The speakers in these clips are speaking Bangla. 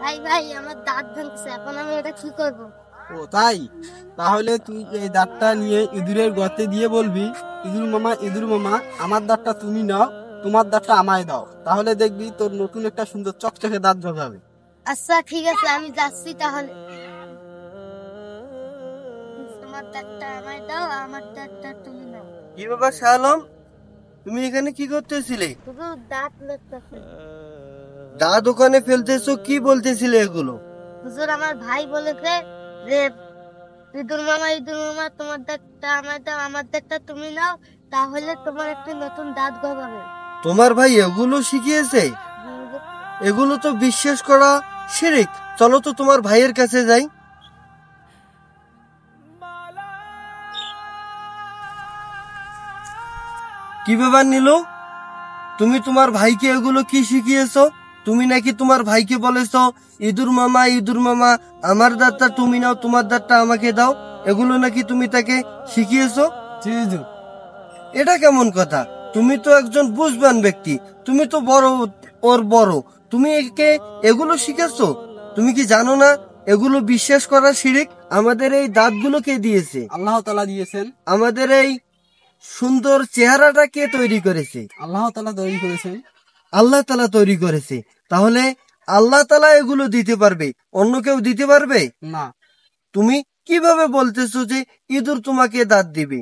ভাই ভাই আমার দাঁত ভাঙছে, এখন আমি এটা কি করব? ও তাই? তাহলে তুই এই দাঁতটা নিয়ে ইঁদুরের গর্তে দিয়ে বলবি, ইঁদুর মামা ইঁদুর মামা, আমার দাঁতটা তুমি নাও, তোমার দাঁতটা আমায় দাও। তাহলে দেখবি তোর নতুন একটা সুন্দর চকচকে দাঁত গজাবে। আচ্ছা ঠিক আছে, আমি যাচ্ছি তাহলে। তোমার দাঁতটা আমায় দাও, আমার দাঁতটা তুমি নাও। কি ব্যাপার শাহ আলম, তুমি এখানে কি করতেছিলে? শুধু দাঁত লাগতেছে। দা দোকানে ফেলতেছো, কি বলতেছিলে এগুলো? হুজুর, আমার ভাই বলেছে যে ইঁদুর মামা তোমার দাঁতটা আমায় দাও, আমার দাঁতটা তুমি নাও, তাহলে তোমার একটা নতুন দাঁত গজাবে। তোমার ভাই এগুলো শিখিয়েছে? হুজুর, এগুলো তো বিশ্বাস করা শিরিক। চলো তো তোমার ভাইয়ের কাছে যাই। কি ব্যাপার নীলু, তুমি তোমার ভাইকে এগুলো কি শিখিয়েছো? তুমি নাকি তোমার ভাইকে বলেছো ইঁদুর মামা আমার দাঁতটা তুমি নাও, তোমার দাঁতটা আমাকে দাও। এগুলো নাকি তুমি তাকে শিখিয়েছো? জি হুজুর। এটা কেমন কথা? তুমি তো একজন বুঝবান ব্যক্তি, তুমি তো বড়, ওর বড়, তুমি একে এগুলো শিখেছো? তুমি কি জানো না এগুলো বিশ্বাস করা শিরিক? আমাদের এই দাঁতগুলো কে দিয়েছে? আল্লাহ তাআলা দিয়েছেন। আমাদের এই সুন্দর চেহারাটা কে তৈরি করেছে? আল্লাহ তাআলা তৈরি করেছেন। আল্লাহ তাআলা তৈরি করেছে। তাহলে আল্লাহ তাআলা এগুলো দিতে পারবে, অন্য কেউ দিতে পারবে না। তুমি কিভাবে বলতেছো যে ইঁদুর তোমাকে দাঁত দিবে?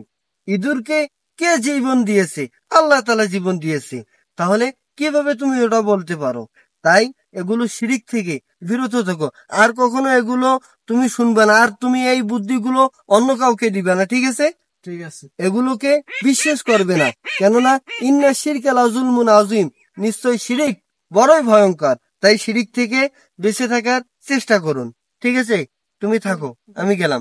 ইঁদুরকে কে জীবন দিয়েছে? আল্লাহ তাআলা জীবন দিয়েছে। তাহলে কিভাবে তুমি ওটা বলতে পারো? তাই এগুলো শিরিক থেকে বিরত থাকো। আর কখনো এগুলো তুমি শুনবে না, আর তুমি এই বুদ্ধিগুলো অন্য কাউকে দিবে না, ঠিক আছে? ঠিক আছে। এগুলোকে বিশ্বাস করবে না, কেননা ইন্না শিরকা লাযুলমুন আযীম, নিশ্চয় শিরিক বড়ই ভয়ঙ্কর। তাই শিরিক থেকে বেঁচে থাকার চেষ্টা করুন, ঠিক আছে? তুমি থাকো, আমি গেলাম।